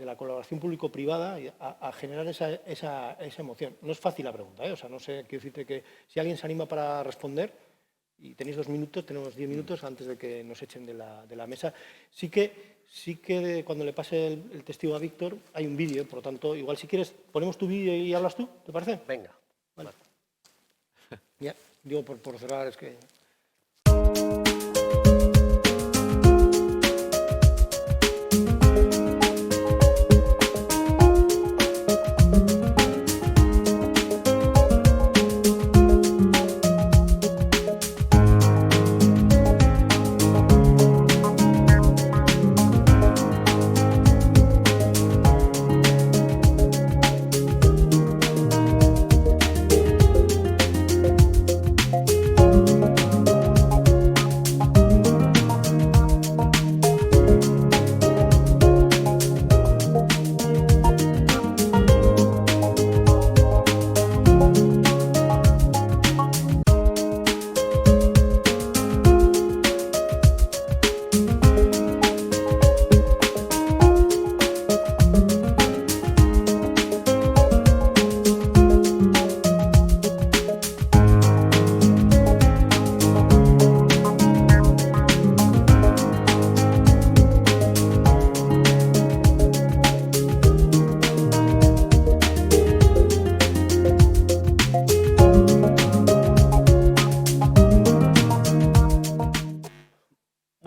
la colaboración público-privada a generar esa emoción? No es fácil la pregunta, ¿eh? O sea, no sé, quiero decirte que si alguien se anima para responder, y tenéis 2 minutos, tenemos 10 minutos antes de que nos echen de la mesa. Sí que cuando le pase el testigo a Víctor hay un vídeo, por lo tanto, igual si quieres ponemos tu vídeo y hablas tú, ¿te parece? Venga. Vale. Ya, digo por cerrar, es que...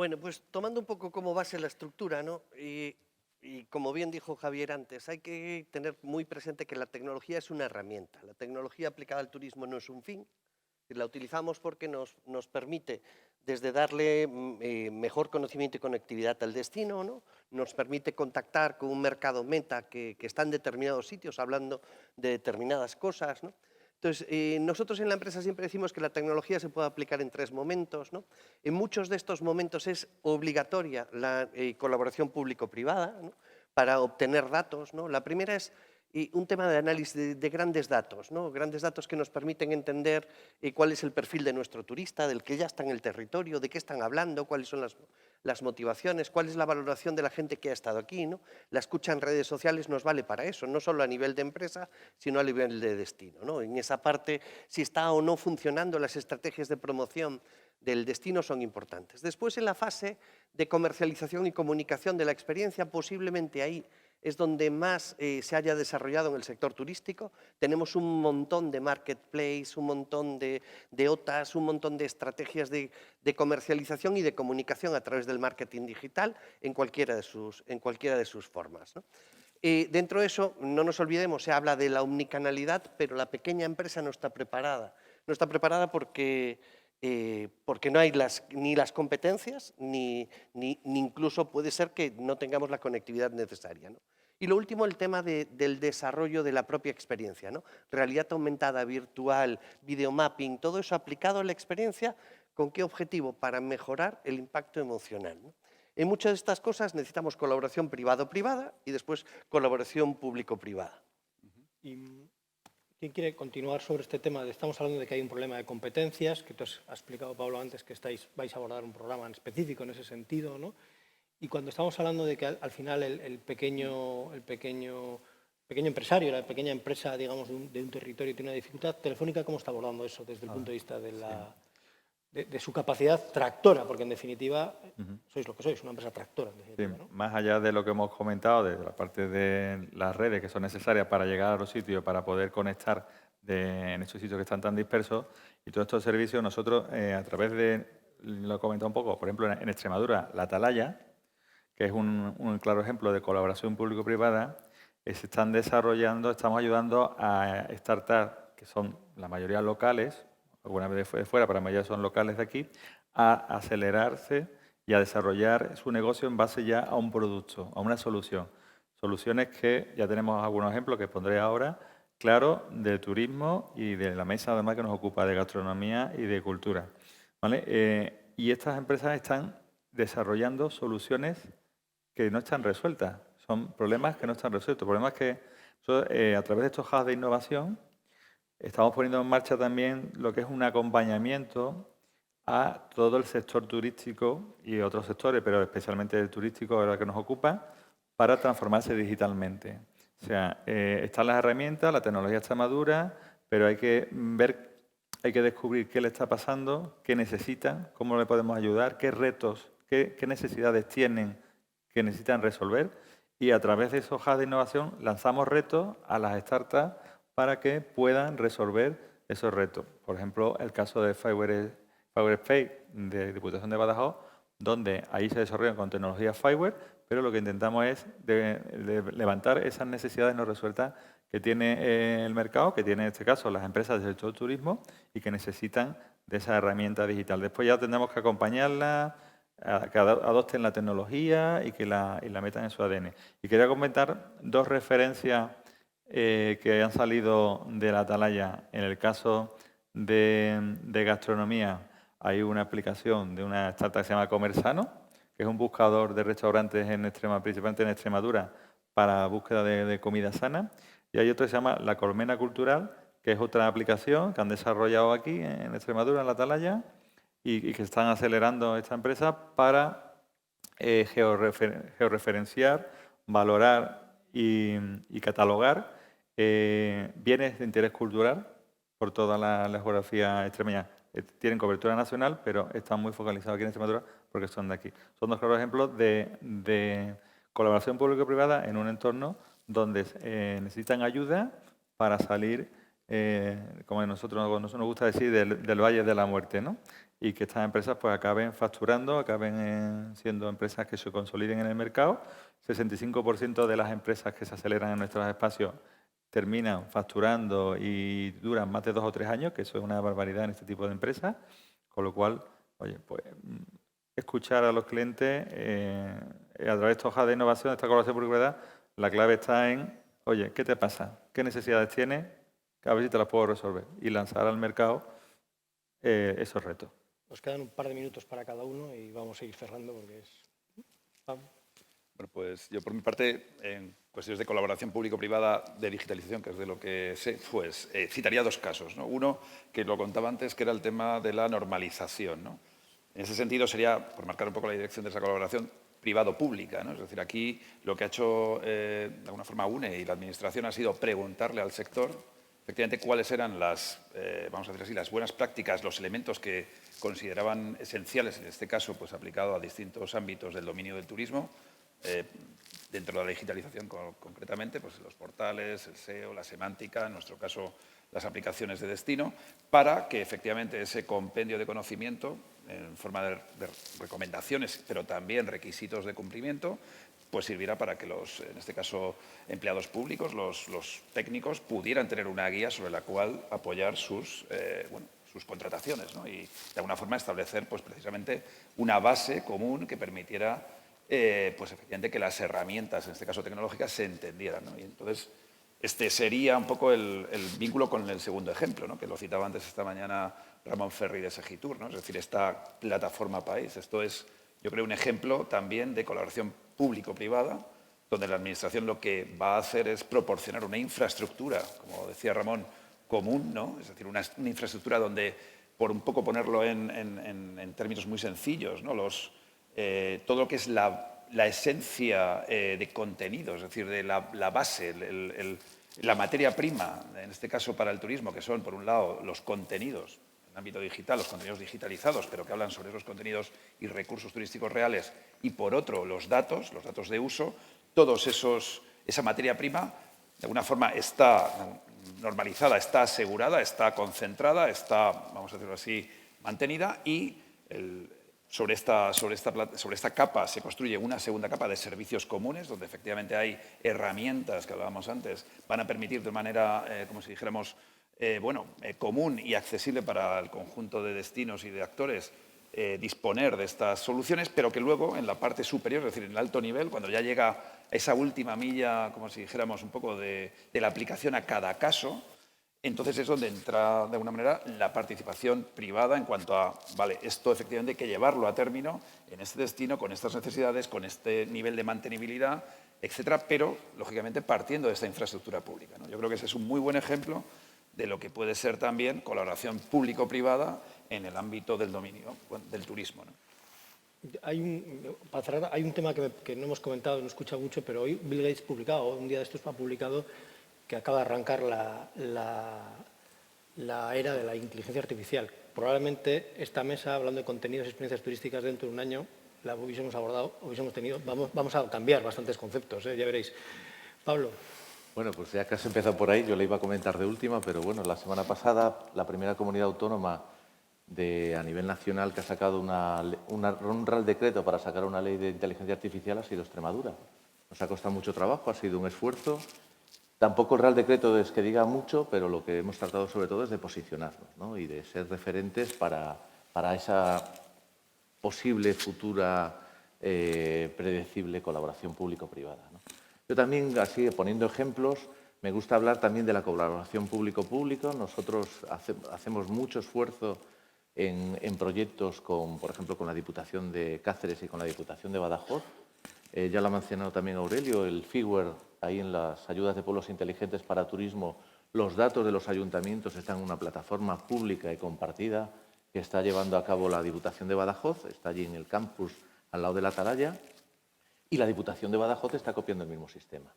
Bueno, pues tomando un poco como base la estructura, ¿no? Y como bien dijo Javier antes, hay que tener muy presente que la tecnología es una herramienta. La tecnología aplicada al turismo no es un fin. La utilizamos porque nos permite desde darle mejor conocimiento y conectividad al destino, ¿no? Nos permite contactar con un mercado meta que está en determinados sitios hablando de determinadas cosas, ¿no? Entonces, nosotros en la empresa siempre decimos que la tecnología se puede aplicar en 3 momentos, ¿no? En muchos de estos momentos es obligatoria la colaboración público-privada, ¿no? Para obtener datos, ¿no? La primera es un tema de análisis de grandes datos, ¿no? Grandes datos que nos permiten entender cuál es el perfil de nuestro turista, del que ya está en el territorio, de qué están hablando, cuáles son las motivaciones, cuál es la valoración de la gente que ha estado aquí, ¿no? La escucha en redes sociales nos vale para eso, no solo a nivel de empresa, sino a nivel de destino, ¿no? En esa parte, si está o no funcionando las estrategias de promoción del destino son importantes. Después, en la fase de comercialización y comunicación de la experiencia, posiblemente ahí es donde más se haya desarrollado en el sector turístico. Tenemos un montón de marketplace, un montón de OTAs, un montón de estrategias de comercialización y de comunicación a través del marketing digital en cualquiera de sus formas, ¿no? Dentro de eso, no nos olvidemos, se habla de la omnicanalidad, pero la pequeña empresa no está preparada. No está preparada porque no hay ni las competencias, ni incluso puede ser que no tengamos la conectividad necesaria, ¿no? Y lo último, el tema del desarrollo de la propia experiencia, ¿no? Realidad aumentada, virtual, videomapping, todo eso aplicado a la experiencia, ¿con qué objetivo? Para mejorar el impacto emocional, ¿no? En muchas de estas cosas necesitamos colaboración privado-privada y después colaboración público-privada. ¿Quién quiere continuar sobre este tema? Estamos hablando de que hay un problema de competencias, que tú has explicado, Pablo, antes que vais a abordar un programa en específico en ese sentido, ¿no? Y cuando estamos hablando de que al final el pequeño empresario, la pequeña empresa, digamos, de un territorio tiene una dificultad, Telefónica, ¿cómo está abordando eso desde el punto de vista de su capacidad tractora? Porque, en definitiva, sois lo que sois, una empresa tractora. En definitiva, Sí, ¿no? más allá de lo que hemos comentado, de la parte de las redes que son necesarias para llegar a los sitios, para poder conectar en estos sitios que están tan dispersos, y todos estos servicios, nosotros a través de, lo he comentado un poco, por ejemplo, en Extremadura, la Atalaya, que es un claro ejemplo de colaboración público-privada, se están desarrollando, estamos ayudando a startups, que son la mayoría locales, algunas de fuera, pero la mayoría son locales de aquí, a acelerarse y a desarrollar su negocio en base ya a un producto, a una solución. Soluciones que ya tenemos algunos ejemplos que pondré ahora, claro, de turismo y de la mesa además que nos ocupa de gastronomía y de cultura, ¿vale? Y estas empresas están desarrollando soluciones que no están resueltas, son problemas que no están resueltos, problemas que a través de estos hubs de innovación estamos poniendo en marcha también lo que es un acompañamiento a todo el sector turístico y otros sectores, pero especialmente el turístico, ahora que nos ocupa, para transformarse digitalmente. O sea, están las herramientas, la tecnología está madura, pero hay que ver, hay que descubrir qué le está pasando, qué necesitan, cómo le podemos ayudar, qué retos, qué necesidades tienen que necesitan resolver, y a través de esos hubs de innovación lanzamos retos a las startups para que puedan resolver esos retos. Por ejemplo, el caso de Fiverr Space de Diputación de Badajoz, donde ahí se desarrollan con tecnología Fiverr, pero lo que intentamos es de levantar esas necesidades no resueltas que tiene el mercado, que tiene en este caso las empresas del sector turismo y que necesitan de esa herramienta digital. Después ya tendremos que acompañarla, que adopten la tecnología y que la metan en su ADN. Y quería comentar 2 referencias que han salido de la Atalaya. En el caso de gastronomía, hay una aplicación de una startup que se llama Comer Sano, que es un buscador de restaurantes principalmente en Extremadura, para búsqueda de comida sana. Y hay otro que se llama La Colmena Cultural, que es otra aplicación que han desarrollado aquí en Extremadura, en la Atalaya, y que están acelerando esta empresa para georreferenciar, valorar y catalogar bienes de interés cultural por toda la geografía extremeña. Tienen cobertura nacional, pero están muy focalizados aquí en Extremadura porque son de aquí. Son 2 claros ejemplos de colaboración público-privada en un entorno donde necesitan ayuda para salir, como nosotros nos gusta decir, del valle de la muerte, ¿no? y que estas empresas pues acaben facturando, acaben siendo empresas que se consoliden en el mercado. 65% de las empresas que se aceleran en nuestros espacios terminan facturando y duran más de 2 o 3 años, que eso es una barbaridad en este tipo de empresas, con lo cual, oye, pues escuchar a los clientes a través de esta hoja de innovación, de esta colaboración público-privada, la clave está en, oye, ¿qué te pasa? ¿Qué necesidades tienes? A ver si te las puedo resolver. Y lanzar al mercado esos retos. Nos quedan un par de minutos para cada uno y vamos a ir cerrando porque es... Bueno, pues yo por mi parte, en cuestiones de colaboración público-privada de digitalización, que es de lo que sé, pues citaría 2 casos, ¿no? Uno, que lo contaba antes, que era el tema de la normalización, ¿no? En ese sentido sería, por marcar un poco la dirección de esa colaboración, privado-pública, ¿no? Es decir, aquí lo que ha hecho de alguna forma UNE y la Administración ha sido preguntarle al sector efectivamente cuáles eran las, vamos a decir así, las buenas prácticas, los elementos que consideraban esenciales, en este caso pues aplicado a distintos ámbitos del dominio del turismo, dentro de la digitalización concretamente, pues los portales, el SEO, la semántica, en nuestro caso las aplicaciones de destino, para que efectivamente ese compendio de conocimiento, en forma de recomendaciones, pero también requisitos de cumplimiento, pues sirviera para que los, en este caso, empleados públicos, los técnicos, pudieran tener una guía sobre la cual apoyar sus contrataciones, ¿no? Y de alguna forma establecer pues, precisamente una base común que permitiera pues efectivamente que las herramientas, en este caso tecnológicas, se entendieran, ¿no? Y entonces, este sería un poco el vínculo con el segundo ejemplo, ¿no? Que lo citaba antes esta mañana Ramón Ferri de Segitur, ¿no? Es decir, esta plataforma país. Esto es, yo creo, un ejemplo también de colaboración público-privada, donde la Administración lo que va a hacer es proporcionar una infraestructura, como decía Ramón, común, ¿no? Es decir, una infraestructura donde, por un poco ponerlo en términos muy sencillos, ¿no? Todo lo que es la esencia de contenido, es decir, de la base, la materia prima, en este caso para el turismo, que son, por un lado, los contenidos en el ámbito digital, los contenidos digitalizados, pero que hablan sobre esos contenidos y recursos turísticos reales, y por otro, los datos de uso, esa materia prima, de alguna forma, está normalizada, está asegurada, está concentrada, está, vamos a decirlo así, mantenida, y sobre esta capa se construye una segunda capa de servicios comunes, donde efectivamente hay herramientas que hablábamos antes, van a permitir de manera, como si dijéramos, común y accesible para el conjunto de destinos y de actores disponer de estas soluciones, pero que luego en la parte superior, es decir, en el alto nivel, cuando ya llega a esa última milla, como si dijéramos un poco de la aplicación a cada caso, entonces es donde entra, de alguna manera, la participación privada en cuanto a, vale, esto efectivamente hay que llevarlo a término en este destino, con estas necesidades, con este nivel de mantenibilidad, etcétera, pero, lógicamente, partiendo de esta infraestructura pública, ¿no? Yo creo que ese es un muy buen ejemplo de lo que puede ser también colaboración público-privada en el ámbito del dominio del turismo, ¿no? Hay un tema que no hemos comentado, no he escuchado mucho, pero hoy Bill Gates un día de estos ha publicado que acaba de arrancar la era de la inteligencia artificial. Probablemente esta mesa, hablando de contenidos y experiencias turísticas, dentro de un año la hubiésemos abordado, vamos a cambiar bastantes conceptos, ya veréis. Pablo. Bueno, pues ya que has empezado por ahí, yo le iba a comentar de última, pero bueno, la semana pasada la primera comunidad autónoma a nivel nacional que ha sacado un Real Decreto para sacar una ley de inteligencia artificial ha sido Extremadura. Nos ha costado mucho trabajo, ha sido un esfuerzo. Tampoco el Real Decreto es que diga mucho, pero lo que hemos tratado sobre todo es de posicionarnos, ¿no? Y de ser referentes para esa posible futura predecible colaboración público-privada, ¿no? Yo también, así poniendo ejemplos, me gusta hablar también de la colaboración público-público. Nosotros hacemos mucho esfuerzo en proyectos, por ejemplo, con la Diputación de Cáceres y con la Diputación de Badajoz. Ya lo ha mencionado también Aurelio, el FIWARE, ahí en las ayudas de pueblos inteligentes para turismo, los datos de los ayuntamientos están en una plataforma pública y compartida que está llevando a cabo la Diputación de Badajoz, está allí en el campus al lado de la Atalaya, y la Diputación de Badajoz está copiando el mismo sistema.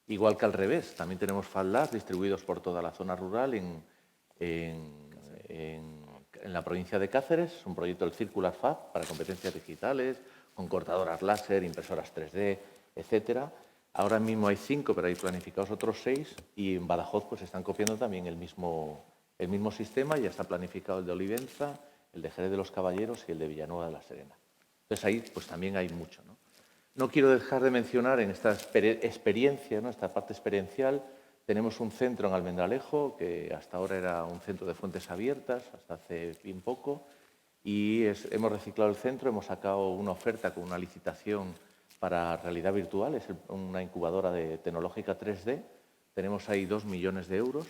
Igual que al revés, también tenemos FADLAS distribuidos por toda la zona rural en la provincia de Cáceres, es un proyecto del Circular Fab para competencias digitales, con cortadoras láser, impresoras 3D, etcétera. Ahora mismo hay 5, pero hay planificados otros 6, y en Badajoz pues están copiando también el mismo sistema. Ya está planificado el de Olivenza, el de Jerez de los Caballeros y el de Villanueva de la Serena. Entonces ahí pues también hay mucho, ¿no? No quiero dejar de mencionar en esta experiencia, ¿no?, esta parte experiencial, tenemos un centro en Almendralejo, que hasta ahora era un centro de fuentes abiertas, hasta hace bien poco, y hemos reciclado el centro, hemos sacado una oferta con una licitación para realidad virtual, es una incubadora tecnológica 3D. Tenemos ahí 2 millones de euros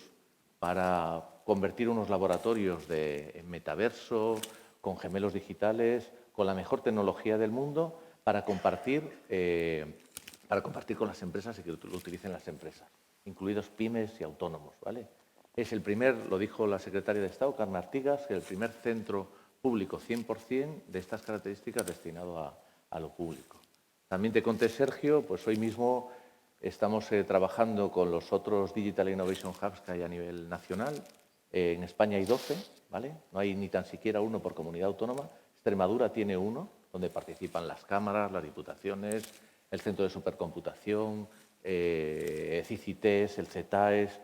para convertir unos laboratorios en metaverso, con gemelos digitales, con la mejor tecnología del mundo, para compartir con las empresas y que lo utilicen las empresas, incluidos pymes y autónomos, ¿vale? Es el primer, lo dijo la secretaria de Estado, Carmen Artigas, el primer centro público 100% de estas características destinado a lo público. También te conté, Sergio, pues hoy mismo estamos trabajando con los otros Digital Innovation Hubs que hay a nivel nacional. En España hay 12, ¿vale? No hay ni tan siquiera uno por comunidad autónoma. Extremadura tiene uno, donde participan las cámaras, las diputaciones, el Centro de Supercomputación, CICITES, el CETAES.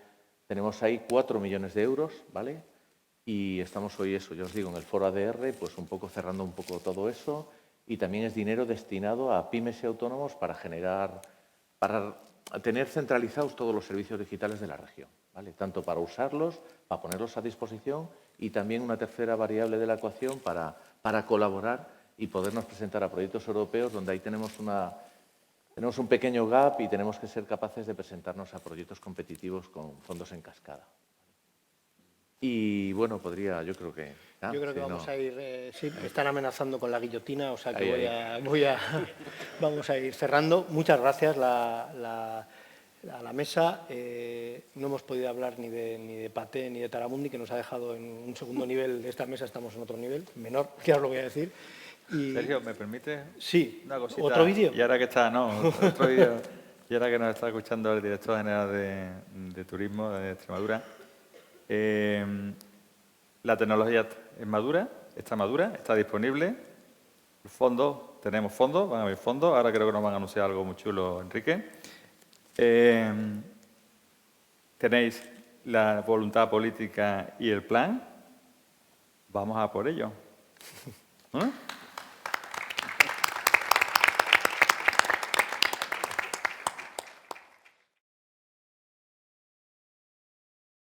Tenemos ahí 4 millones de euros, ¿vale? Y estamos hoy, eso, yo os digo, en el foro ADR, pues un poco cerrando un poco todo eso. Y también es dinero destinado a pymes y autónomos para tener centralizados todos los servicios digitales de la región, ¿vale? Tanto para usarlos, para ponerlos a disposición, y también una tercera variable de la ecuación para colaborar y podernos presentar a proyectos europeos donde ahí tenemos un pequeño gap y tenemos que ser capaces de presentarnos a proyectos competitivos con fondos en cascada. Y bueno, yo creo que... Yo creo que vamos a ir... sí, me están amenazando con la guillotina, o sea que vamos a ir cerrando. Muchas gracias a la mesa. No hemos podido hablar ni de Paté ni de Taramundi, que nos ha dejado en un segundo nivel de esta mesa, estamos en otro nivel, menor, que ahora lo voy a decir. Sergio, ¿me permite? Sí. Una cosita. ¿Otro vídeo? Y ahora que otro vídeo. Y ahora que nos está escuchando el director general de Turismo de Extremadura. La tecnología es madura, está disponible. Tenemos fondos, van a haber fondos. Ahora creo que nos van a anunciar algo muy chulo, Enrique. Tenéis la voluntad política y el plan. Vamos a por ello. ¿Eh?